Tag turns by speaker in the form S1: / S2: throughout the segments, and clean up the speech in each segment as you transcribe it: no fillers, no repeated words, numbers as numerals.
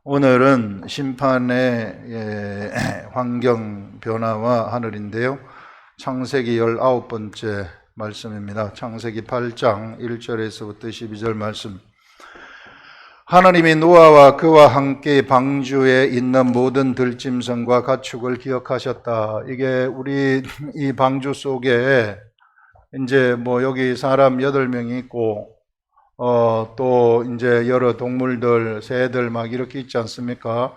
S1: 오늘은 심판의 환경 변화와 하늘인데요. 창세기 19번째 말씀입니다. 창세기 8장 1절에서부터 12절 말씀. 하나님이 노아와 그와 함께 방주에 있는 모든 들짐승과 가축을 기억하셨다. 이게 우리 이 방주 속에 이제 여기 사람 8명이 있고 또 이제 여러 동물들, 새들 막 이렇게 있지 않습니까?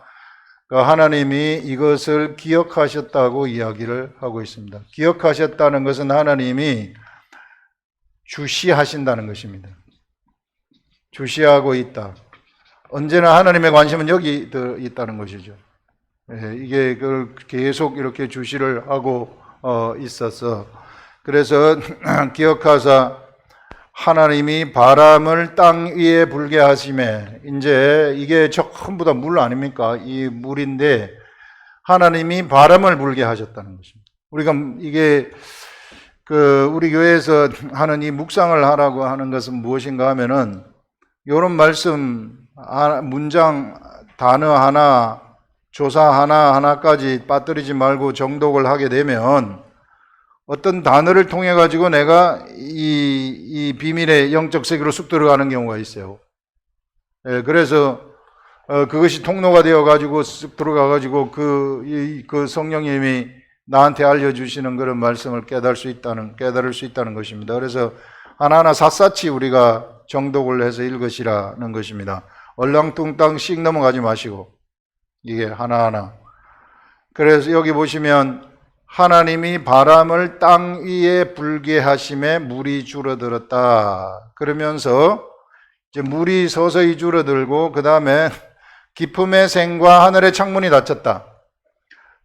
S1: 그러니까 하나님이 이것을 기억하셨다고 이야기를 하고 있습니다. 기억하셨다는 것은 하나님이 주시하신다는 것입니다. 주시하고 있다. 언제나 하나님의 관심은 여기 있다는 것이죠. 이게 계속 이렇게 주시를 하고 있어서, 그래서 기억하사 하나님이 바람을 땅 위에 불게 하심에, 이제 이게 전부 다 물 아닙니까? 이 물인데 하나님이 바람을 불게 하셨다는 것입니다. 우리가 이게 우리 교회에서 하는 이 묵상을 하라고 하는 것은 무엇인가 하면은, 이런 말씀 문장 단어 하나, 조사 하나까지 빠뜨리지 말고 정독을 하게 되면 어떤 단어를 통해 가지고 내가 이 비밀의 영적 세계로 쑥 들어가는 경우가 있어요. 그래서 그것이 통로가 되어 가지고 쑥 들어가 가지고 그 성령님이 나한테 알려주시는 그런 말씀을 깨달을 수 있다는 것입니다. 그래서 하나하나 샅샅이 우리가 정독을 해서 읽으시라는 것입니다. 얼렁뚱땅 씩 넘어가지 마시고, 이게 하나하나. 그래서 여기 보시면 하나님이 바람을 땅 위에 불게 하심에 물이 줄어들었다. 그러면서 이제 물이 서서히 줄어들고, 그 다음에 기품의 샘과 하늘의 창문이 닫혔다.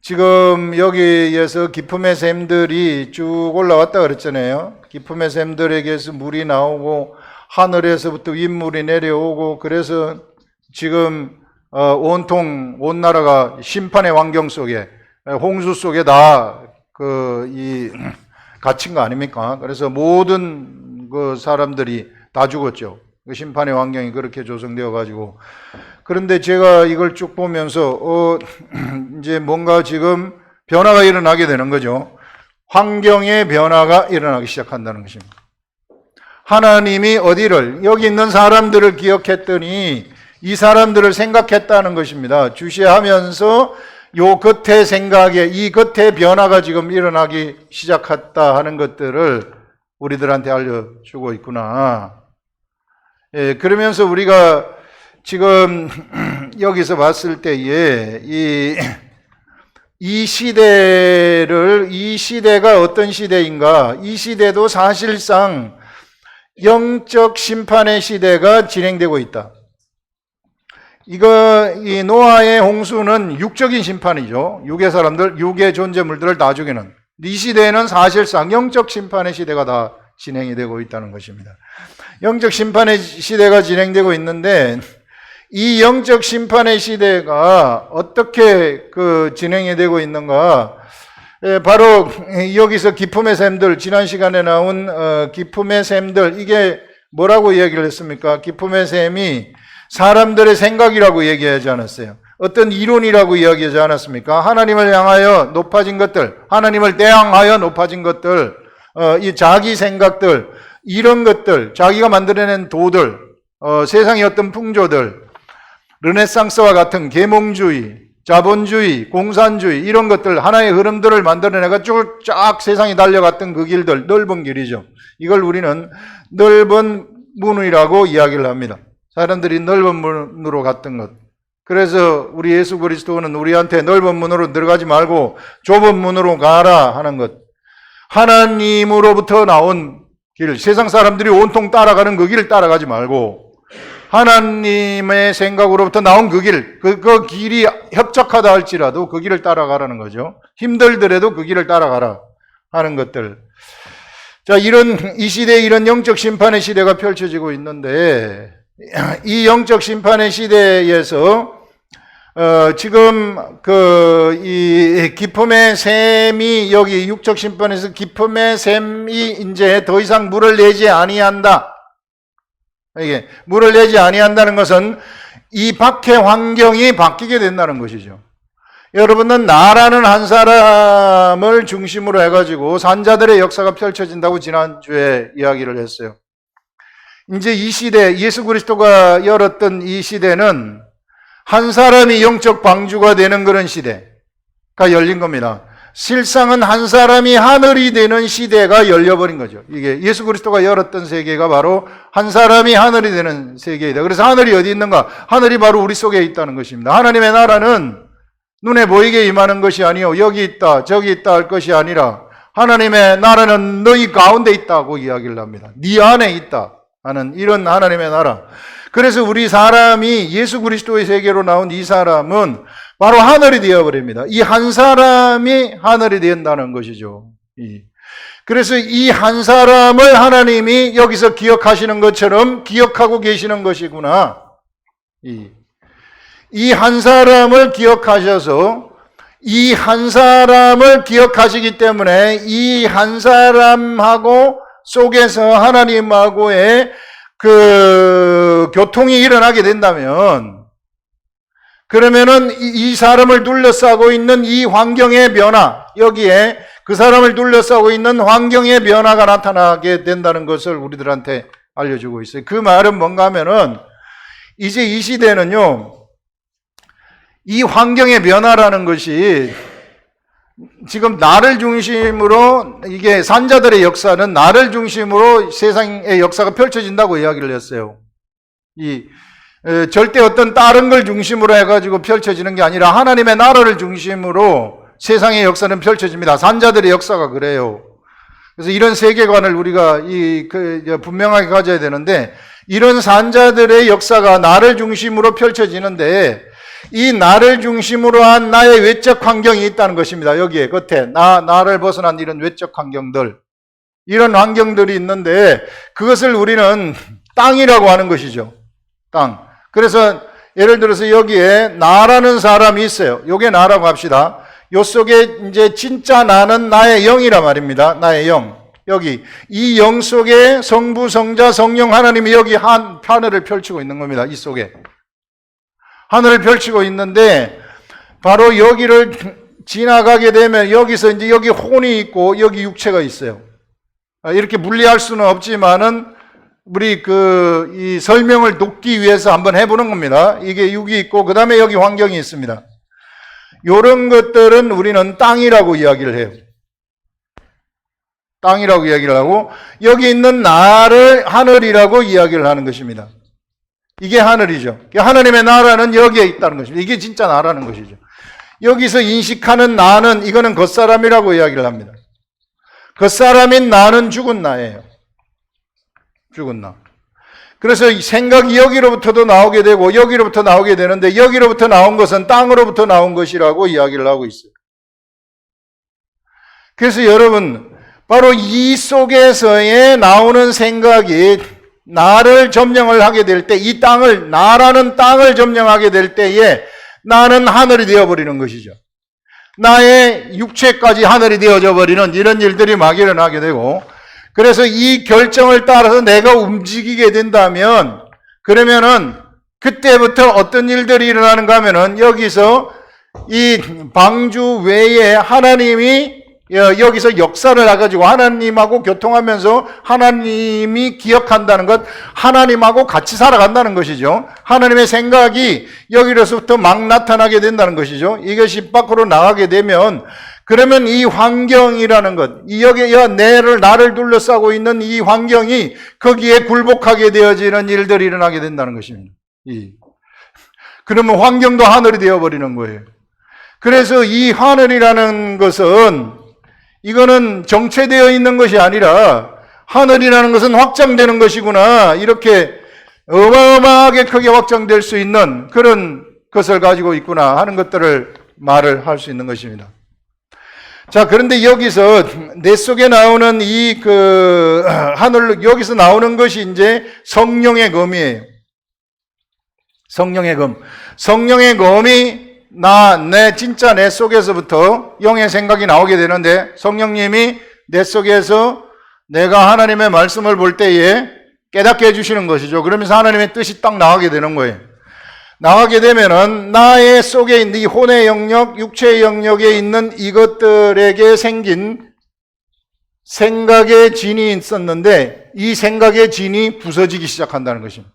S1: 지금 여기에서 기품의 샘들이 쭉 올라왔다 그랬잖아요. 기품의 샘들에게서 물이 나오고 하늘에서부터 윗물이 내려오고, 그래서 지금 온통 온 나라가 심판의 환경 속에, 홍수 속에 다 갇힌 거 아닙니까? 그래서 모든 사람들이 다 죽었죠. 심판의 환경이 그렇게 조성되어 가지고. 그런데 제가 이걸 쭉 보면서 이제 뭔가 지금 변화가 일어나게 되는 거죠. 환경의 변화가 일어나기 시작한다는 것입니다. 하나님이 여기 있는 사람들을 기억했더니 이 사람들을 생각했다는 것입니다. 주시하면서 요 겉의 생각에, 이 겉의 변화가 지금 일어나기 시작했다 하는 것들을 우리들한테 알려주고 있구나. 그러면서 우리가 지금 여기서 봤을 때에 이 시대가 어떤 시대인가? 이 시대도 사실상 영적 심판의 시대가 진행되고 있다. 이 노아의 홍수는 육적인 심판이죠. 육의 사람들, 육의 존재물들을 다 죽이는. 이 시대에는 사실상 영적 심판의 시대가 다 진행이 되고 있다는 것입니다. 영적 심판의 시대가 진행되고 있는데, 이 영적 심판의 시대가 어떻게 진행이 되고 있는가? 바로 여기서 기품의 샘들, 지난 시간에 나온 기품의 샘들, 이게 뭐라고 이야기를 했습니까? 기품의 샘이 사람들의 생각이라고 얘기하지 않았어요. 어떤 이론이라고 이야기하지 않았습니까? 하나님을 향하여 높아진 것들, 하나님을 대항하여 높아진 것들, 이 자기 생각들, 이런 것들, 자기가 만들어낸 도들, 세상의 어떤 풍조들, 르네상스와 같은 계몽주의, 자본주의, 공산주의, 이런 것들, 하나의 흐름들을 만들어내가 쫙 세상이 달려갔던 그 길들, 넓은 길이죠. 이걸 우리는 넓은 문이라고 이야기를 합니다. 사람들이 넓은 문으로 갔던 것. 그래서 우리 예수 그리스도는 우리한테 넓은 문으로 들어가지 말고 좁은 문으로 가라 하는 것. 하나님으로부터 나온 길, 세상 사람들이 온통 따라가는 그 길을 따라가지 말고 하나님의 생각으로부터 나온 그 길, 그 길이 협착하다 할지라도 그 길을 따라가라는 거죠. 힘들더라도 그 길을 따라가라 하는 것들. 자, 이 시대에 이런 영적 심판의 시대가 펼쳐지고 있는데, 이 영적 심판의 시대에서 지금 이 기품의 샘이, 여기 육적 심판에서 기품의 샘이 이제 더 이상 물을 내지 아니한다. 이게 물을 내지 아니한다는 것은 이 박해 환경이 바뀌게 된다는 것이죠. 여러분은 나라는 한 사람을 중심으로 해가지고 산자들의 역사가 펼쳐진다고 지난주에 이야기를 했어요. 이제 이 시대, 예수 그리스도가 열었던 이 시대는 한 사람이 영적 방주가 되는 그런 시대가 열린 겁니다. 실상은 한 사람이 하늘이 되는 시대가 열려버린 거죠. 이게 예수 그리스도가 열었던 세계가 바로 한 사람이 하늘이 되는 세계이다. 그래서 하늘이 어디 있는가? 하늘이 바로 우리 속에 있다는 것입니다. 하나님의 나라는 눈에 보이게 임하는 것이 아니요 여기 있다 저기 있다 할 것이 아니라 하나님의 나라는 너희 가운데 있다고 이야기를 합니다. 네 안에 있다 하는 이런 하나님의 나라. 그래서 우리 사람이 예수 그리스도의 세계로 나온 이 사람은 바로 하늘이 되어버립니다. 이 한 사람이 하늘이 된다는 것이죠. 그래서 이 한 사람을 하나님이 여기서 기억하시는 것처럼 기억하고 계시는 것이구나. 이 한 사람을 기억하셔서 이 한 사람을 기억하시기 때문에 이 한 사람하고 속에서 하나님하고의 그 교통이 일어나게 된다면 그러면은 이 사람을 둘러싸고 있는 이 환경의 변화, 여기에 그 사람을 둘러싸고 있는 환경의 변화가 나타나게 된다는 것을 우리들한테 알려주고 있어요. 그 말은 뭔가 하면은 이제 이 시대는요, 이 환경의 변화라는 것이 지금 나를 중심으로 이게 산자들의 역사는 나를 중심으로 세상의 역사가 펼쳐진다고 이야기를 했어요. 절대 어떤 다른 걸 중심으로 해가지고 펼쳐지는 게 아니라 하나님의 나라를 중심으로 세상의 역사는 펼쳐집니다. 산자들의 역사가 그래요. 그래서 이런 세계관을 우리가 분명하게 가져야 되는데 이런 산자들의 역사가 나를 중심으로 펼쳐지는데 이 나를 중심으로 한 나의 외적 환경이 있다는 것입니다. 여기에 끝에 나를 벗어난 이런 외적 환경들 이런 환경들이 있는데 그것을 우리는 땅이라고 하는 것이죠. 땅. 그래서 예를 들어서 여기에 나라는 사람이 있어요. 요게 나라고 합시다. 요 속에 이제 진짜 나는 나의 영이란 말입니다. 나의 영. 여기 이 영 속에 성부, 성자, 성령 하나님이 여기 하늘을 펼치고 있는 겁니다. 이 속에 하늘을 펼치고 있는데 바로 여기를 지나가게 되면 여기서 이제 여기 혼이 있고 여기 육체가 있어요. 이렇게 분리할 수는 없지만은 우리 이 설명을 돕기 위해서 한번 해보는 겁니다. 이게 육이 있고 그 다음에 여기 환경이 있습니다. 이런 것들은 우리는 땅이라고 이야기를 해요. 땅이라고 이야기를 하고 여기 있는 나를 하늘이라고 이야기를 하는 것입니다. 이게 하늘이죠. 하나님의 나라는 여기에 있다는 것입니다. 이게 진짜 나라는 것이죠. 여기서 인식하는 나는 이거는 겉사람이라고 이야기를 합니다. 겉사람인 나는 죽은 나예요. 죽은 나. 그래서 생각이 여기로부터도 나오게 되고 여기로부터 나오게 되는데 여기로부터 나온 것은 땅으로부터 나온 것이라고 이야기를 하고 있어요. 그래서 여러분 바로 이 속에서의 나오는 생각이 나를 점령을 하게 될 때 이 땅을 나라는 땅을 점령하게 될 때에 나는 하늘이 되어버리는 것이죠. 나의 육체까지 하늘이 되어져 버리는 이런 일들이 막 일어나게 되고 그래서 이 결정을 따라서 내가 움직이게 된다면 그러면은 그때부터 어떤 일들이 일어나는가 하면은 여기서 이 방주 외에 하나님이 여기서 역사를 해가지고 하나님하고 교통하면서 하나님이 기억한다는 것, 하나님하고 같이 살아간다는 것이죠. 하나님의 생각이 여기로부터 막 나타나게 된다는 것이죠. 이것이 밖으로 나가게 되면 그러면 이 환경이라는 것, 여기에 나를 둘러싸고 있는 이 환경이 거기에 굴복하게 되어지는 일들이 일어나게 된다는 것입니다. 그러면 환경도 하늘이 되어버리는 거예요. 그래서 이 하늘이라는 것은 이거는 정체되어 있는 것이 아니라 하늘이라는 것은 확장되는 것이구나. 이렇게 어마어마하게 크게 확장될 수 있는 그런 것을 가지고 있구나 하는 것들을 말을 할 수 있는 것입니다. 자, 그런데 여기서 내 속에 나오는 하늘, 여기서 나오는 것이 이제 성령의 검이에요. 성령의 검. 성령의 검이 진짜 내 속에서부터 영의 생각이 나오게 되는데 성령님이 내 속에서 내가 하나님의 말씀을 볼 때에 깨닫게 해주시는 것이죠. 그러면서 하나님의 뜻이 딱 나오게 되는 거예요. 나가게 되면은 나의 속에 있는 이 혼의 영역, 육체의 영역에 있는 이것들에게 생긴 생각의 진이 있었는데 이 생각의 진이 부서지기 시작한다는 것입니다.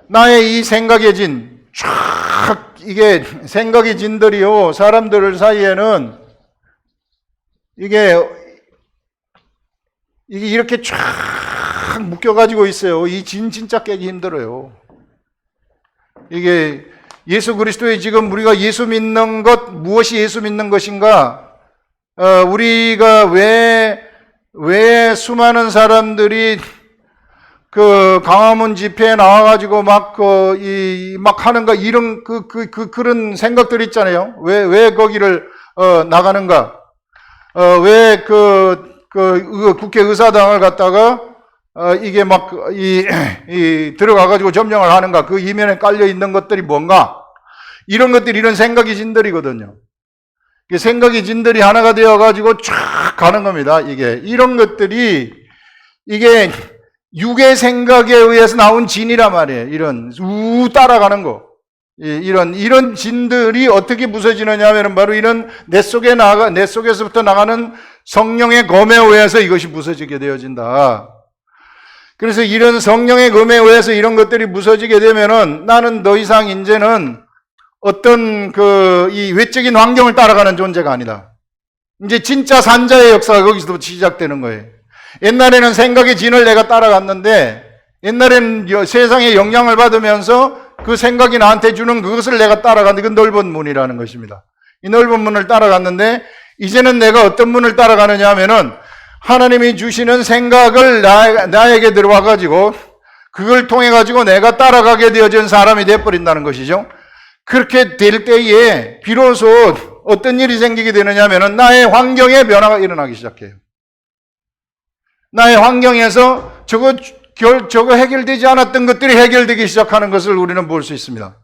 S1: 나의 이 생각의 진, 쫙 이게 생각의 진들이요 사람들 사이에는 이게 이렇게 쫙 묶여가지고 있어요. 이 진 진짜 깨기 힘들어요. 이게 예수 그리스도의 지금 우리가 예수 믿는 것, 무엇이 예수 믿는 것인가? 우리가 왜 수많은 사람들이 그 광화문 집회에 나와가지고 막 하는가, 이런 그런 생각들 있잖아요. 왜 거기를, 나가는가? 왜 국회의사당을 갖다가 이게 막 들어가가지고 점령을 하는가? 그 이면에 깔려 있는 것들이 뭔가? 이런 것들이 이런 생각이 진들이거든요. 생각이 진들이 하나가 되어가지고 쫙 가는 겁니다. 이런 것들이 이게 육의 생각에 의해서 나온 진이란 말이에요. 이런 따라가는 거. 이런 진들이 어떻게 부서지느냐 하면 바로 이런 내 속에서부터 나가는 성령의 검에 의해서 이것이 부서지게 되어진다. 그래서 이런 성령의 검에 의해서 이런 것들이 부서지게 되면은 나는 더 이상 이제는 어떤 이 외적인 환경을 따라가는 존재가 아니다. 이제 진짜 산자의 역사가 거기서부터 시작되는 거예요. 옛날에는 생각의 진을 내가 따라갔는데 옛날에는 세상의 영향을 받으면서 그 생각이 나한테 주는 그것을 내가 따라갔는데 그 넓은 문이라는 것입니다. 이 넓은 문을 따라갔는데 이제는 내가 어떤 문을 따라가느냐 하면은 하나님이 주시는 생각을 나에게 들어와가지고 그걸 통해가지고 내가 따라가게 되어진 사람이 되어버린다는 것이죠. 그렇게 될 때에 비로소 어떤 일이 생기게 되느냐 하면은 나의 환경에 변화가 일어나기 시작해요. 나의 환경에서 저거 해결되지 않았던 것들이 해결되기 시작하는 것을 우리는 볼 수 있습니다.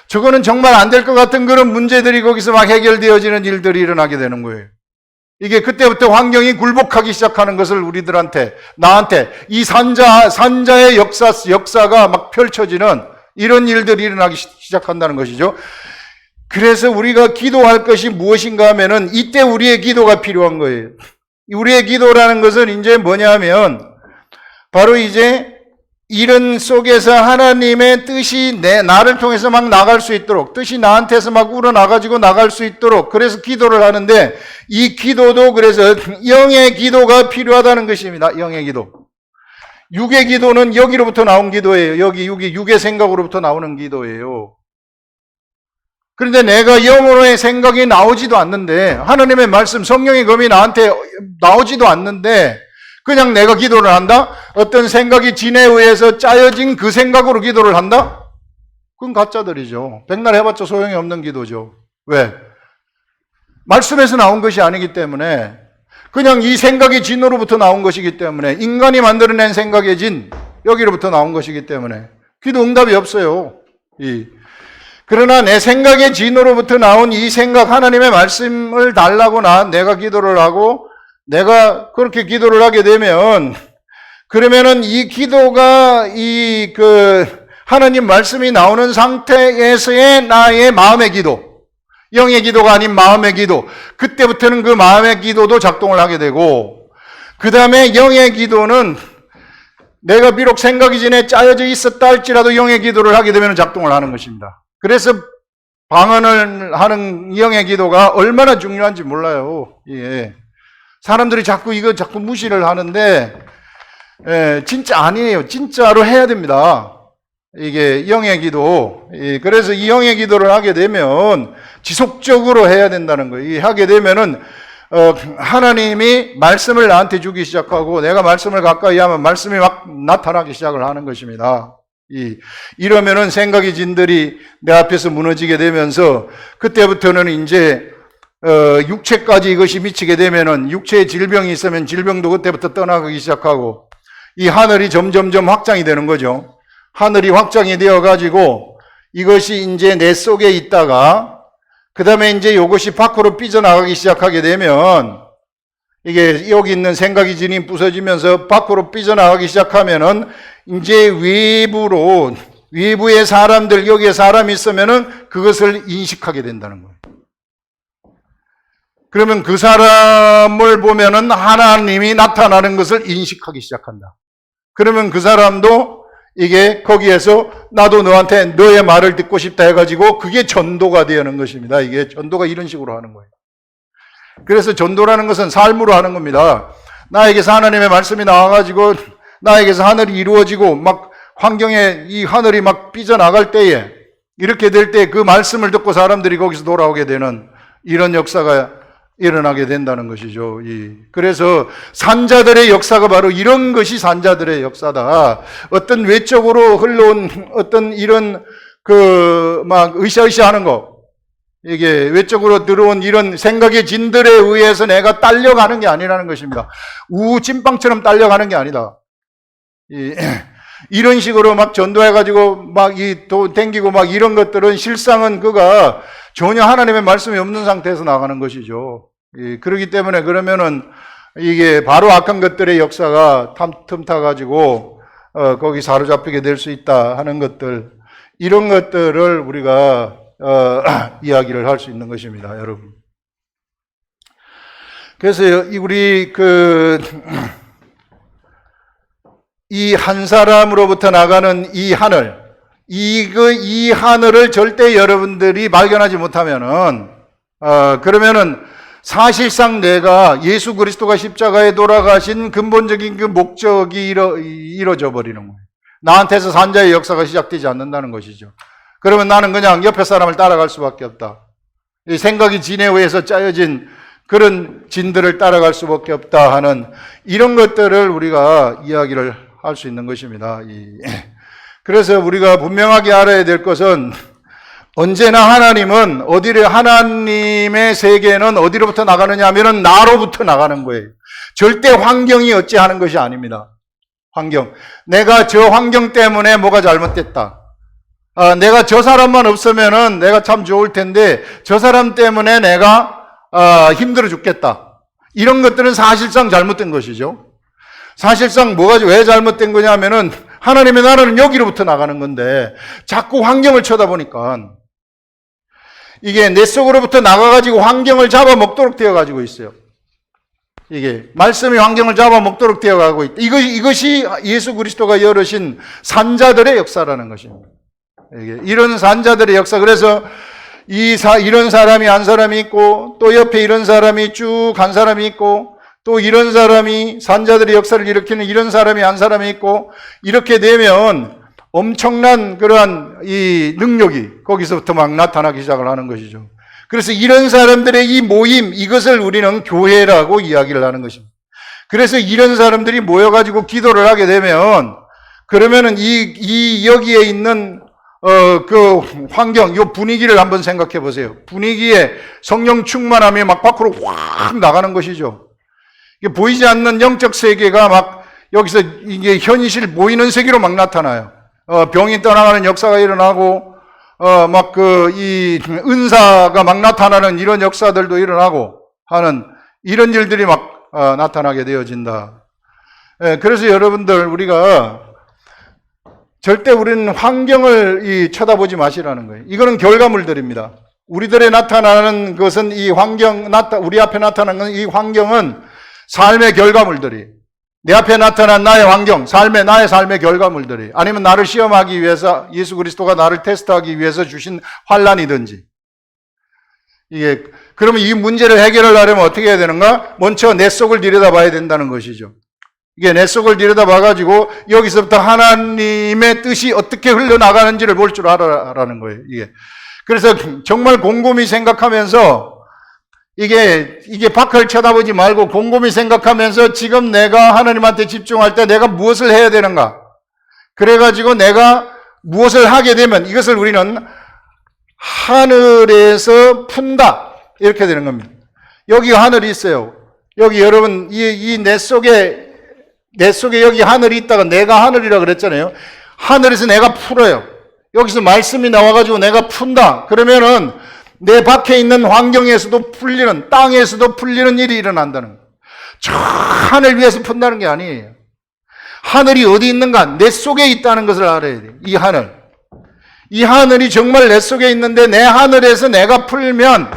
S1: 저거는 정말 안 될 것 같은 그런 문제들이 거기서 막 해결되어지는 일들이 일어나게 되는 거예요. 이게 그때부터 환경이 굴복하기 시작하는 것을 나한테 이 산자의 역사가 막 펼쳐지는 이런 일들이 일어나기 시작한다는 것이죠. 그래서 우리가 기도할 것이 무엇인가 하면은 이때 우리의 기도가 필요한 거예요. 우리의 기도라는 것은 이제 뭐냐면 바로 이제 이런 속에서 하나님의 뜻이 나를 통해서 막 나갈 수 있도록, 뜻이 나한테서 막 우러나가지고 나갈 수 있도록 그래서 기도를 하는데 이 기도도 그래서 영의 기도가 필요하다는 것입니다. 영의 기도. 육의 기도는 여기로부터 나온 기도예요. 여기 육의 생각으로부터 나오는 기도예요. 그런데 내가 영으로의 생각이 나오지도 않는데 하나님의 말씀, 성령의 검이 나한테 나오지도 않는데 그냥 내가 기도를 한다? 어떤 생각이 진에 의해서 짜여진 그 생각으로 기도를 한다? 그건 가짜들이죠. 백날 해봤자 소용이 없는 기도죠. 왜? 말씀에서 나온 것이 아니기 때문에 그냥 이 생각의 진으로부터 나온 것이기 때문에 인간이 만들어낸 생각의 진, 여기로부터 나온 것이기 때문에 기도 응답이 없어요. 그러나 내 생각의 진으로부터 나온 이 생각, 하나님의 말씀을 달라고 내가 기도를 하고 내가 그렇게 기도를 하게 되면 그러면은 이 기도가 하나님 말씀이 나오는 상태에서의 나의 마음의 기도, 영의 기도가 아닌 마음의 기도, 그때부터는 그 마음의 기도도 작동을 하게 되고 그 다음에 영의 기도는 내가 비록 생각이 전에 짜여져 있었다 할지라도 영의 기도를 하게 되면 작동을 하는 것입니다. 그래서 방언을 하는 영의 기도가 얼마나 중요한지 몰라요. 사람들이 자꾸 무시를 하는데 진짜 아니에요. 진짜로 해야 됩니다. 이게 영의 기도. 그래서 이 영의 기도를 하게 되면 지속적으로 해야 된다는 거예요. 하게 되면은 하나님이 말씀을 나한테 주기 시작하고 내가 말씀을 가까이 하면 말씀이 막 나타나기 시작을 하는 것입니다. 이러면은 생각의 진들이 내 앞에서 무너지게 되면서 그때부터는 이제 육체까지 이것이 미치게 되면은 육체에 질병이 있으면 질병도 그때부터 떠나가기 시작하고 이 하늘이 점점점 확장이 되는 거죠. 하늘이 확장이 되어 가지고 이것이 이제 내 속에 있다가 그 다음에 이제 이것이 밖으로 삐져나가기 시작하게 되면 이게 여기 있는 생각의 진이 부서지면서 밖으로 삐져나가기 시작하면은 이제 외부로 외부의 사람들, 여기에 사람이 있으면은 그것을 인식하게 된다는 거예요. 그러면 그 사람을 보면은 하나님이 나타나는 것을 인식하기 시작한다. 그러면 그 사람도 이게 거기에서 나도 너한테 너의 말을 듣고 싶다 해가지고 그게 전도가 되는 것입니다. 이게 전도가 이런 식으로 하는 거예요. 그래서 전도라는 것은 삶으로 하는 겁니다. 나에게서 하나님의 말씀이 나와가지고 나에게서 하늘이 이루어지고 막 환경에 이 하늘이 막 삐져나갈 때에 이렇게 될 때 그 말씀을 듣고 사람들이 거기서 돌아오게 되는 이런 역사가 일어나게 된다는 것이죠. 그래서 산자들의 역사가 바로 이런 것이 산자들의 역사다. 어떤 외적으로 흘러온 어떤 이런 막 으쌰으쌰 하는 거, 이게 외적으로 들어온 이런 생각의 진들에 의해서 내가 딸려가는 게 아니라는 것입니다. 찐빵처럼 딸려가는 게 아니다. 이런 식으로 막 전도해가지고 막 댕기고 막 이런 것들은 실상은 그가 전혀 하나님의 말씀이 없는 상태에서 나가는 것이죠. 그렇기 때문에 그러면은 이게 바로 악한 것들의 역사가 틈타가지고 거기 사로잡히게 될 수 있다 하는 것들, 이런 것들을 우리가 이야기를 할 수 있는 것입니다, 여러분. 그래서 우리 이 한 사람으로부터 나가는 이 하늘, 이 하늘을 절대 여러분들이 발견하지 못하면은, 그러면은 사실상 내가 예수 그리스도가 십자가에 돌아가신 근본적인 그 목적이 이루어져 버리는 거예요. 나한테서 산자의 역사가 시작되지 않는다는 것이죠. 그러면 나는 그냥 옆에 사람을 따라갈 수밖에 없다. 이 생각이 진에 의해서 짜여진 그런 진들을 따라갈 수밖에 없다 하는 이런 것들을 우리가 이야기를 할 수 있는 것입니다. 그래서 우리가 분명하게 알아야 될 것은 언제나 하나님의 세계는 어디로부터 나가느냐 하면은 나로부터 나가는 거예요. 절대 환경이 어찌하는 것이 아닙니다. 환경. 내가 저 환경 때문에 뭐가 잘못됐다. 내가 저 사람만 없으면은 내가 참 좋을 텐데 저 사람 때문에 내가 힘들어 죽겠다. 이런 것들은 사실상 잘못된 것이죠. 사실상 왜 잘못된 거냐면은 하나님의 나라는 여기로부터 나가는 건데 자꾸 환경을 쳐다보니까 이게 내 속으로부터 나가가지고 환경을 잡아먹도록 되어가지고 있어요. 이게 말씀이 환경을 잡아먹도록 되어가고 있다. 이것이 예수 그리스도가 열으신 산자들의 역사라는 것입니다. 이런 산자들의 역사. 그래서 이런 사람이 한 사람이 있고 또 옆에 이런 사람이 쭉 한 사람이 있고 또 이런 사람이 산자들의 역사를 일으키는 이런 사람이 한 사람이 있고 이렇게 되면 엄청난 그러한 이 능력이 거기서부터 막 나타나기 시작을 하는 것이죠. 그래서 이런 사람들의 이 모임, 이것을 우리는 교회라고 이야기를 하는 것입니다. 그래서 이런 사람들이 모여가지고 기도를 하게 되면 그러면은 여기에 있는 그 환경, 이 분위기를 한번 생각해 보세요. 분위기에 성령 충만함이 막 밖으로 확 나가는 것이죠. 이게 보이지 않는 영적 세계가 막 여기서 이게 현실 보이는 세계로 막 나타나요. 병이 떠나가는 역사가 일어나고, 이 은사가 막 나타나는 이런 역사들도 일어나고 하는 이런 일들이 막 나타나게 되어진다. 그래서 여러분들 우리가 절대 우리는 환경을 쳐다보지 마시라는 거예요. 이거는 결과물들입니다. 우리들의 나타나는 것은 우리 앞에 나타나는 이 환경은 삶의 결과물들이, 내 앞에 나타난 나의 환경, 나의 삶의 결과물들이, 아니면 나를 시험하기 위해서 예수 그리스도가 나를 테스트하기 위해서 주신 환난이든지, 그러면 이 문제를 해결하려면 어떻게 해야 되는가? 먼저 내 속을 들여다봐야 된다는 것이죠. 이게 내 속을 들여다봐가지고 여기서부터 하나님의 뜻이 어떻게 흘러나가는지를 볼 줄 알아라는 거예요. 그래서 정말 곰곰이 생각하면서 이게 밖을 쳐다보지 말고 곰곰이 생각하면서 지금 내가 하나님한테 집중할 때 내가 무엇을 해야 되는가? 그래가지고 내가 무엇을 하게 되면 이것을 우리는 하늘에서 푼다. 이렇게 되는 겁니다. 여기 하늘이 있어요. 여기 여러분, 내 속에 여기 하늘이 있다가 내가 하늘이라 그랬잖아요. 하늘에서 내가 풀어요. 여기서 말씀이 나와가지고 내가 푼다. 그러면은 내 밖에 있는 환경에서도 풀리는, 땅에서도 풀리는 일이 일어난다는 거예요. 저 하늘 위에서 푼다는 게 아니에요. 하늘이 어디 있는가? 내 속에 있다는 것을 알아야 돼요. 이 하늘. 이 하늘이 정말 내 속에 있는데 내 하늘에서 내가 풀면,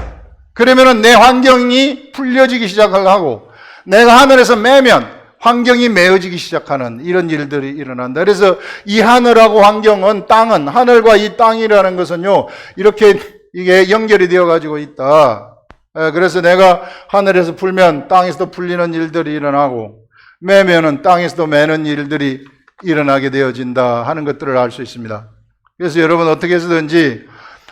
S1: 그러면은 내 환경이 풀려지기 시작을 하고, 내가 하늘에서 매면 환경이 메어지기 시작하는 이런 일들이 일어난다. 그래서 이 하늘하고 환경은, 땅은, 하늘과 이 땅이라는 것은요, 이렇게 이게 연결이 되어 가지고 있다. 그래서 내가 하늘에서 풀면 땅에서도 풀리는 일들이 일어나고, 매면은 땅에서도 매는 일들이 일어나게 되어진다 하는 것들을 알 수 있습니다. 그래서 여러분 어떻게 해서든지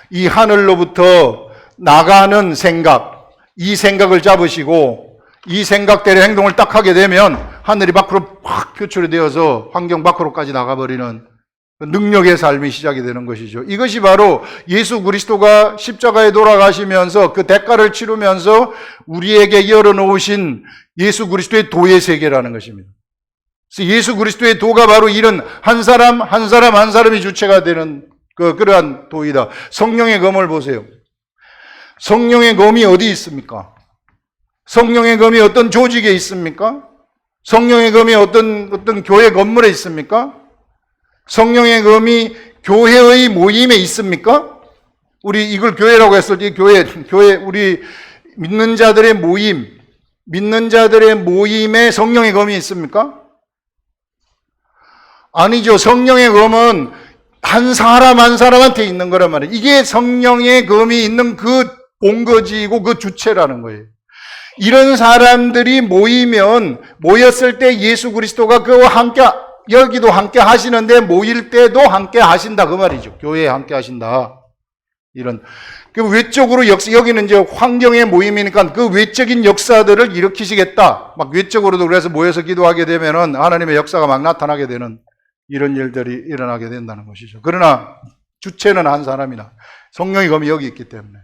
S1: 이 하늘로부터 나가는 생각, 이 생각을 잡으시고 이 생각대로 행동을 딱 하게 되면 하늘이 밖으로 확 표출이 되어서 환경 밖으로까지 나가버리는 능력의 삶이 시작이 되는 것이죠. 이것이 바로 예수 그리스도가 십자가에 돌아가시면서 그 대가를 치르면서 우리에게 열어놓으신 예수 그리스도의 도의 세계라는 것입니다. 그래서 예수 그리스도의 도가 바로 이런 한 사람 한 사람이 주체가 되는 그러한 도이다. 성령의 검을 보세요. 성령의 검이 어디 있습니까? 성령의 검이 어떤 조직에 있습니까? 성령의 검이 어떤 교회 건물에 있습니까? 성령의 검이 교회의 모임에 있습니까? 우리 이걸 교회라고 했을 때 교회 우리 믿는 자들의 모임에 성령의 검이 있습니까? 아니죠. 성령의 검은 한 사람 한 사람한테 있는 거란 말이에요. 이게 성령의 검이 있는 그 본거지이고 그 주체라는 거예요. 이런 사람들이 모였을 때 예수 그리스도가 그와 함께, 여기도 함께 하시는데 모일 때도 함께 하신다 그 말이죠. 교회에 함께 하신다. 이런 그 외적으로 여기는 이제 환경의 모임이니까 그 외적인 역사들을 일으키시겠다. 막 외적으로도 그래서 모여서 기도하게 되면은 하나님의 역사가 막 나타나게 되는 이런 일들이 일어나게 된다는 것이죠. 그러나 주체는 한 사람이나 성령의 검이 여기 있기 때문에,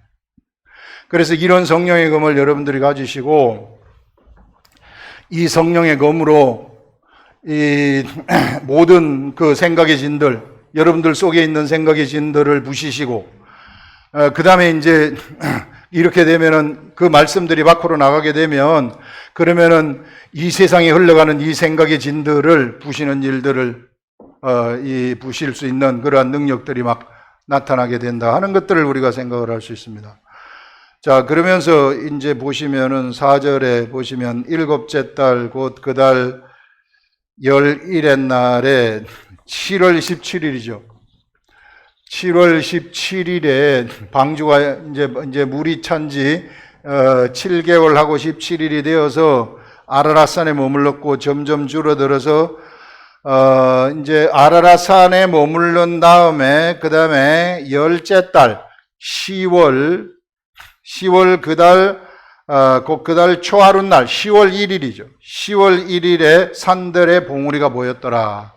S1: 그래서 이런 성령의 검을 여러분들이 가지시고 이 성령의 검으로 이 모든 그 생각의 진들, 여러분들 속에 있는 생각의 진들을 부시시고, 그 다음에 이제 이렇게 되면은 그 말씀들이 밖으로 나가게 되면, 그러면은 이 세상에 흘러가는 이 생각의 진들을 부시는 일들을 부실 수 있는 그러한 능력들이 막 나타나게 된다 하는 것들을 우리가 생각을 할 수 있습니다. 자, 그러면서 이제 보시면은 4절에 보시면 일곱째 달 곧 그 달 11의 날에 7월 17일이죠. 7월 17일에 방주가 이제 물이 찬지 7개월하고 17일이 되어서 아라랏산에 머물렀고 점점 줄어들어서 이제 아라랏산에 머무른 다음에 그 다음에 열째 달 10월 그달 초하룻날 10월 1일이죠. 10월 1일에 산들의 봉우리가 보였더라.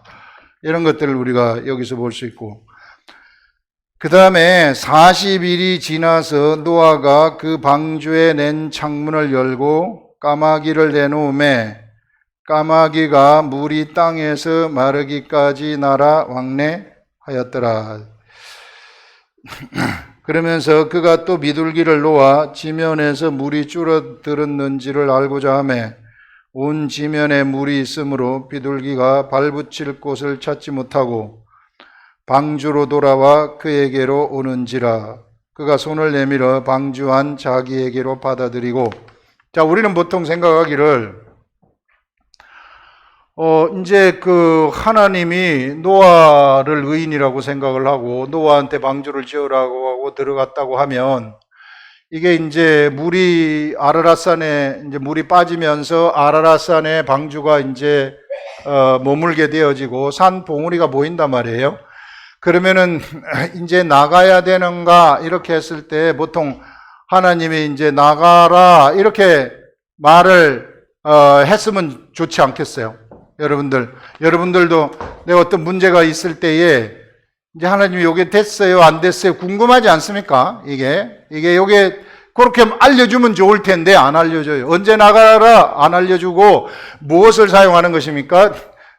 S1: 이런 것들을 우리가 여기서 볼 수 있고, 그 다음에 40일이 지나서 노아가 그 방주에 낸 창문을 열고 까마귀를 내놓음에 까마귀가 물이 땅에서 마르기까지 날아 왕래하였더라. 그러면서 그가 또 비둘기를 놓아 지면에서 물이 줄어들었는지를 알고자 하매 온 지면에 물이 있으므로 비둘기가 발붙일 곳을 찾지 못하고 방주로 돌아와 그에게로 오는지라. 그가 손을 내밀어 방주 안 자기에게로 받아들이고. 자, 우리는 보통 생각하기를 이제 그 하나님이 노아를 의인이라고 생각을 하고 노아한테 방주를 지으라고 하고 들어갔다고 하면 이게 이제 물이 아라랏산에 이제 물이 빠지면서 아라랏산에 방주가 이제 머물게 되어지고 산 봉우리가 보인단 말이에요. 그러면은 이제 나가야 되는가 이렇게 했을 때 보통 하나님이 이제 나가라 이렇게 말을 했으면 좋지 않겠어요? 여러분들도 내가 어떤 문제가 있을 때에 이제 하나님이 요게 됐어요, 안 됐어요? 궁금하지 않습니까? 이게 요게 그렇게 알려주면 좋을 텐데 안 알려줘요. 언제 나가라 안 알려주고 무엇을 사용하는 것입니까?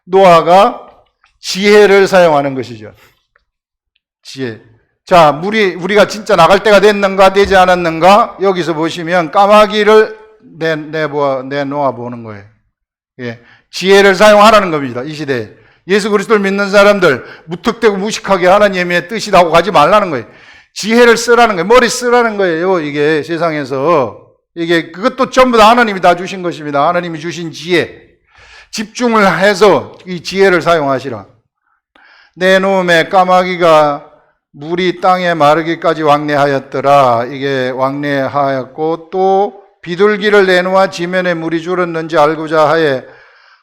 S1: 노아가 지혜를 사용하는 것이죠. 지혜. 자, 우리가 진짜 나갈 때가 됐는가, 되지 않았는가? 여기서 보시면 까마귀를 내놓아 보는 거예요. 예. 지혜를 사용하라는 겁니다. 이 시대에. 예수 그리스도를 믿는 사람들 무턱대고 무식하게 하나님의 뜻이다 하고 가지 말라는 거예요. 지혜를 쓰라는 거예요. 머리 쓰라는 거예요. 이게 세상에서. 이게 그것도 전부 다 하나님이 다 주신 것입니다. 하나님이 주신 지혜. 집중을 해서 이 지혜를 사용하시라. 내 놈의 까마귀가 물이 땅에 마르기까지 왕래하였더라. 이게 왕래하였고 또 비둘기를 내놓아 지면에 물이 줄었는지 알고자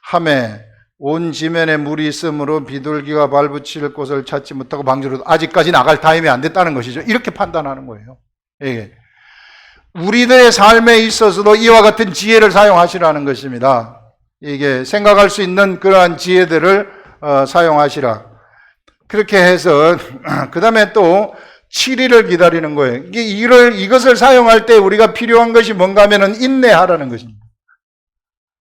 S1: 하매 온 지면에 물이 있으므로 비둘기가 발붙일 곳을 찾지 못하고 방주로 아직까지 나갈 타임이 안 됐다는 것이죠. 이렇게 판단하는 거예요. 이게 우리들의 삶에 있어서도 이와 같은 지혜를 사용하시라는 것입니다. 이게 생각할 수 있는 그러한 지혜들을 사용하시라. 그렇게 해서 그 다음에 또 7일을 기다리는 거예요. 이것을 사용할 때 우리가 필요한 것이 뭔가 하면은 인내하라는 것입니다.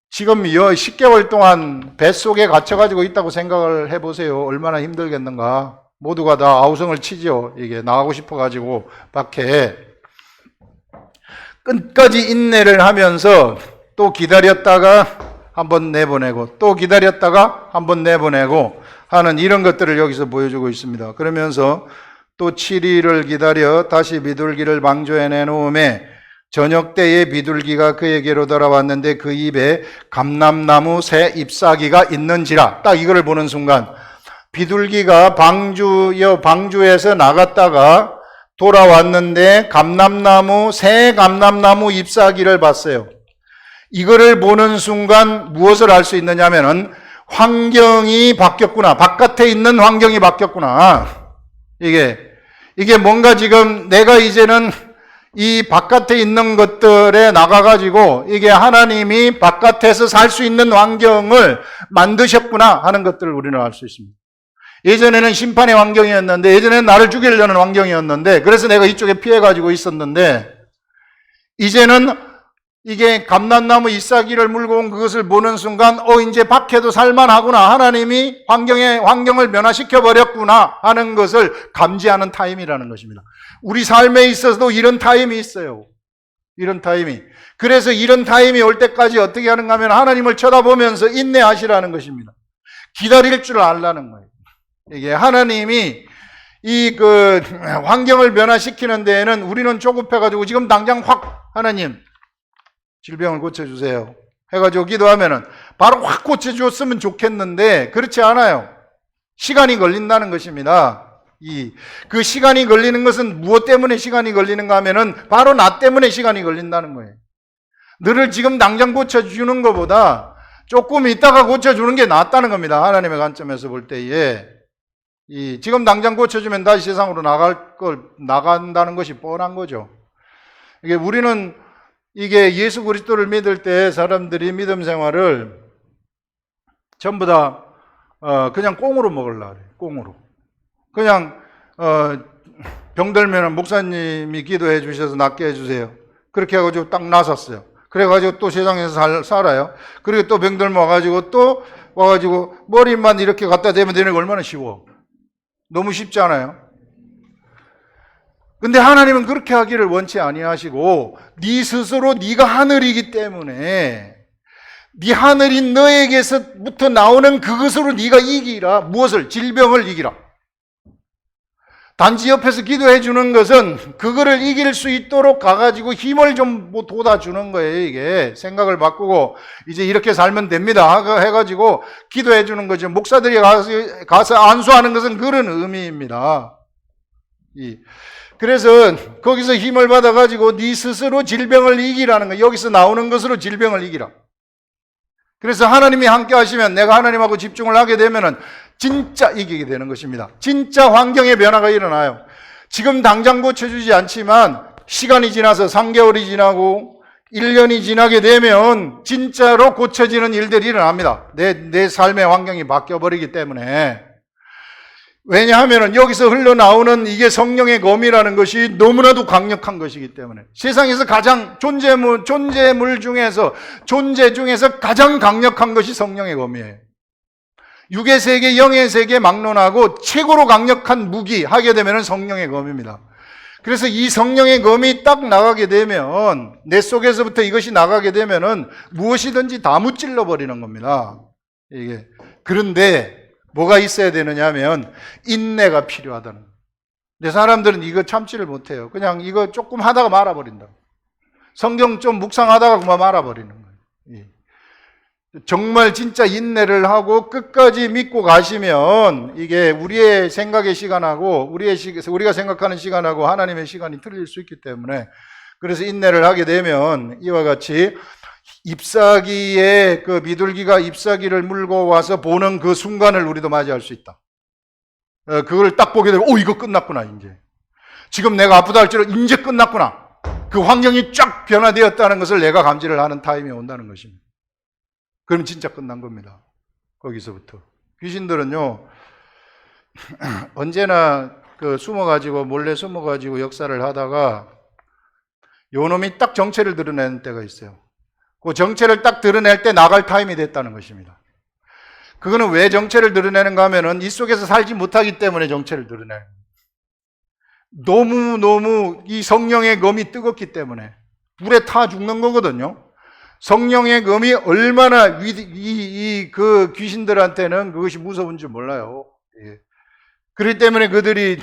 S1: 지금 10개월 동안 뱃속에 갇혀가지고 있다고 생각을 해보세요. 얼마나 힘들겠는가. 모두가 다 아우성을 치죠. 이게 나가고 싶어가지고 밖에. 끝까지 인내를 하면서 또 기다렸다가 한번 내보내고 또 기다렸다가 한번 내보내고 하는 이런 것들을 여기서 보여주고 있습니다. 그러면서 또 7일을 기다려 다시 비둘기를 방주에 내놓음에 저녁 때에 비둘기가 그에게로 돌아왔는데 그 입에 감람나무 새 잎사귀가 있는지라. 딱 이거를 보는 순간 비둘기가 방주에서 나갔다가 돌아왔는데 새 감람나무 잎사귀를 봤어요. 이거를 보는 순간 무엇을 알 수 있느냐면은 환경이 바뀌었구나. 바깥에 있는 환경이 바뀌었구나. 이게 뭔가 지금 내가 이제는 이 바깥에 있는 것들에 나가가지고 이게 하나님이 바깥에서 살 수 있는 환경을 만드셨구나 하는 것들을 우리는 알 수 있습니다. 예전에는 심판의 환경이었는데, 예전에는 나를 죽이려는 환경이었는데, 그래서 내가 이쪽에 피해가지고 있었는데, 이제는 이게 감람나무 잎사귀를 물고 온 그것을 보는 순간, 이제 밖에도 살만하구나. 하나님이 환경을 변화시켜버렸구나 하는 것을 감지하는 타임이라는 것입니다. 우리 삶에 있어서도 이런 타임이 있어요. 이런 타임이. 그래서 이런 타임이 올 때까지 어떻게 하는가 하면 하나님을 쳐다보면서 인내하시라는 것입니다. 기다릴 줄 알라는 거예요. 이게 하나님이 환경을 변화시키는 데에는 우리는 조급해가지고 지금 당장 확 하나님 질병을 고쳐주세요 해가지고 기도하면은 바로 확 고쳐줬으면 좋겠는데 그렇지 않아요. 시간이 걸린다는 것입니다. 그 시간이 걸리는 것은 무엇 때문에 시간이 걸리는가 하면은 바로 나 때문에 시간이 걸린다는 거예요. 너를 지금 당장 고쳐주는 것보다 조금 있다가 고쳐주는 게 낫다는 겁니다. 하나님의 관점에서 볼 때에. 지금 당장 고쳐주면 다시 세상으로 나간다는 것이 뻔한 거죠. 우리는 예수 그리스도를 믿을 때 사람들이 믿음 생활을 전부 다 그냥 꽁으로 먹으려고 그래요. 꽁으로. 그냥 병들면 목사님이 기도해 주셔서 낫게 해주세요. 그렇게 해가지고 딱 나섰어요. 그래가지고 또 세상에서 살아요. 그리고 또 병들면 와가지고 머리만 이렇게 갖다 대면 되는 게 얼마나 쉬워. 너무 쉽지 않아요? 근데 하나님은 그렇게 하기를 원치 아니하시고 네 스스로 네가 하늘이기 때문에 네 하늘인 너에게서부터 나오는 그것으로 네가 이기라. 무엇을? 질병을 이기라. 단지 옆에서 기도해 주는 것은 그거를 이길 수 있도록 가가지고 힘을 좀 돋아주는 거예요. 이게 생각을 바꾸고 이제 이렇게 살면 됩니다 해가지고 기도해 주는 거죠. 목사들이 가서 안수하는 것은 그런 의미입니다. 그래서 거기서 힘을 받아가지고 네 스스로 질병을 이기라는 거예요. 여기서 나오는 것으로 질병을 이기라. 그래서 하나님이 함께 하시면 내가 하나님하고 집중을 하게 되면은 진짜 이기게 되는 것입니다. 진짜 환경의 변화가 일어나요. 지금 당장 고쳐주지 않지만 시간이 지나서 3개월이 지나고 1년이 지나게 되면 진짜로 고쳐지는 일들이 일어납니다. 내 삶의 환경이 바뀌어버리기 때문에. 왜냐하면 여기서 흘러나오는 이게 성령의 검이라는 것이 너무나도 강력한 것이기 때문에 세상에서 가장 존재 중에서 가장 강력한 것이 성령의 검이에요. 육의 세계, 영의 세계 막론하고 최고로 강력한 무기 하게 되면 성령의 검입니다. 그래서 이 성령의 검이 딱 나가게 되면 내 속에서부터 이것이 나가게 되면은 무엇이든지 다 무찔러 버리는 겁니다. 그런데 뭐가 있어야 되느냐 하면 인내가 필요하다는 거예요. 근데 사람들은 이거 참지를 못해요. 그냥 이거 조금 하다가 말아버린다. 성경 좀 묵상하다가 그만 말아버리는 거예요. 정말 진짜 인내를 하고 끝까지 믿고 가시면 이게 우리의 생각의 시간하고 우리가 생각하는 시간하고 하나님의 시간이 틀릴 수 있기 때문에, 그래서 인내를 하게 되면 이와 같이 잎사귀에 그 비둘기가 잎사귀를 물고 와서 보는 그 순간을 우리도 맞이할 수 있다. 그걸 딱 보게 되면 이거 끝났구나. 이제 지금 내가 아프다 할지라도 이제 끝났구나. 그 환경이 쫙 변화되었다는 것을 내가 감지를 하는 타임이 온다는 것입니다. 그럼 진짜 끝난 겁니다. 거기서부터. 귀신들은요, 언제나 숨어가지고, 몰래 숨어가지고 역사를 하다가 요 놈이 딱 정체를 드러내는 때가 있어요. 그 정체를 딱 드러낼 때 나갈 타임이 됐다는 것입니다. 그거는 왜 정체를 드러내는가 하면은 이 속에서 살지 못하기 때문에 정체를 드러내는 거예요. 너무 이 성령의 검이 뜨겁기 때문에 불에 타 죽는 거거든요. 성령의 검이 얼마나 그 귀신들한테는 그것이 무서운지 몰라요. 그렇기 때문에 그들이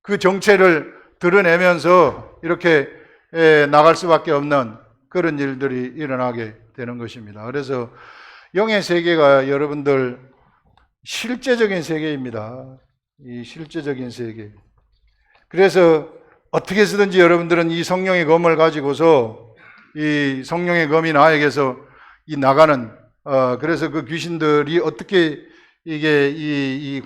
S1: 그 정체를 드러내면서 이렇게 나갈 수밖에 없는 그런 일들이 일어나게 되는 것입니다. 그래서 영의 세계가 여러분들 실제적인 세계입니다. 이 실제적인 세계. 그래서 어떻게 해서든지 여러분들은 이 성령의 검을 가지고서 이 성령의 검이 나에게서 이 나가는 그래서 그 귀신들이 어떻게 이게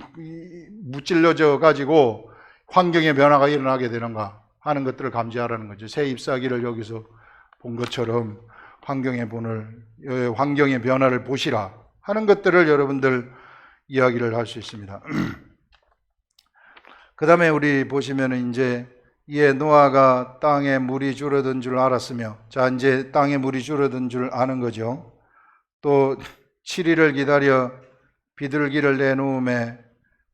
S1: 무찔러져 가지고 환경의 변화가 일어나게 되는가 하는 것들을 감지하라는 거죠. 새 잎사귀를 여기서 본 것처럼 환경의 변화를 보시라 하는 것들을 여러분들 이야기를 할 수 있습니다. 그 다음에 우리 보시면은 이제 이에 노아가 땅에 물이 줄어든 줄 알았으며, 자, 이제 땅에 물이 줄어든 줄 아는 거죠. 또 7일을 기다려 비둘기를 내놓음에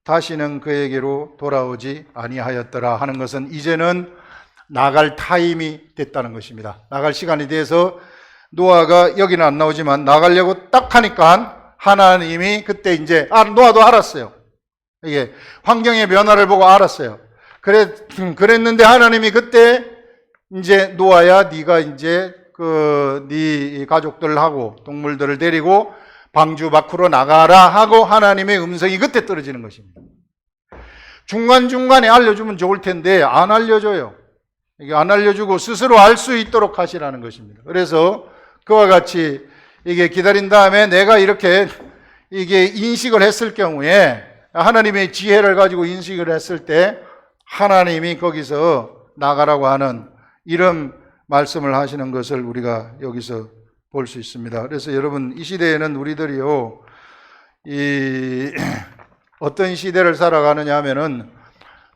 S1: 다시는 그에게로 돌아오지 아니하였더라 하는 것은 이제는 나갈 타임이 됐다는 것입니다. 나갈 시간이 돼서 노아가 여기는 안 나오지만 나가려고 딱 하니까 하나님이 그때 이제 노아도 알았어요. 이게 환경의 변화를 보고 알았어요. 그랬는데 하나님이 그때 이제 노아야 네가 이제 네 가족들하고 동물들을 데리고 방주 밖으로 나가라 하고 하나님의 음성이 그때 떨어지는 것입니다. 중간중간에 알려주면 좋을 텐데 안 알려줘요. 이게 안 알려주고 스스로 알 수 있도록 하시라는 것입니다. 그래서 그와 같이 이게 기다린 다음에 내가 이렇게 이게 인식을 했을 경우에 하나님의 지혜를 가지고 인식을 했을 때 하나님이 거기서 나가라고 하는 이런 말씀을 하시는 것을 우리가 여기서 볼 수 있습니다. 그래서 여러분 이 시대에는 우리들이요 어떤 시대를 살아가느냐 하면은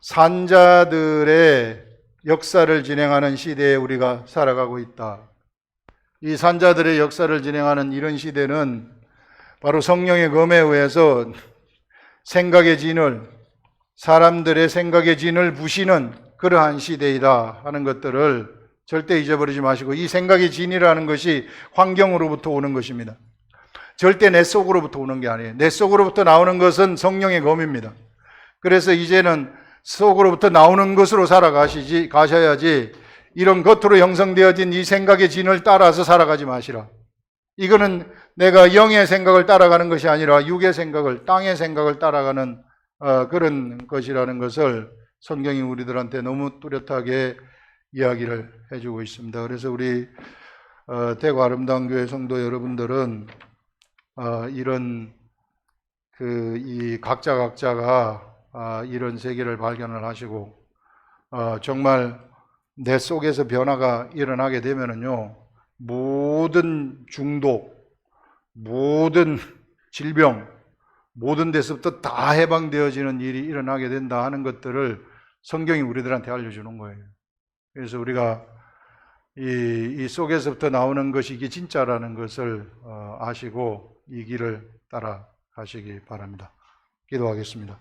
S1: 산자들의 역사를 진행하는 시대에 우리가 살아가고 있다. 이 산자들의 역사를 진행하는 이런 시대는 바로 성령의 검에 의해서 생각의 진을, 사람들의 생각의 진을 부시는 그러한 시대이다 하는 것들을 절대 잊어버리지 마시고, 이 생각의 진이라는 것이 환경으로부터 오는 것입니다. 절대 내 속으로부터 오는 게 아니에요. 내 속으로부터 나오는 것은 성령의 검입니다. 그래서 이제는 속으로부터 나오는 것으로 가셔야지 이런 겉으로 형성되어진 이 생각의 진을 따라서 살아가지 마시라. 이거는 내가 영의 생각을 따라가는 것이 아니라 육의 생각을, 땅의 생각을 따라가는 그런 것이라는 것을 성경이 우리들한테 너무 뚜렷하게 이야기를 해주고 있습니다. 그래서 우리 대구 아름다운 교회 성도 여러분들은 이런 이 각자가 이런 세계를 발견을 하시고 정말 내 속에서 변화가 일어나게 되면은요, 모든 중독, 모든 질병, 모든 데서부터 다 해방되어지는 일이 일어나게 된다 하는 것들을 성경이 우리들한테 알려주는 거예요. 그래서 우리가 이 속에서부터 나오는 것이 이게 진짜라는 것을 아시고 이 길을 따라가시기 바랍니다. 기도하겠습니다.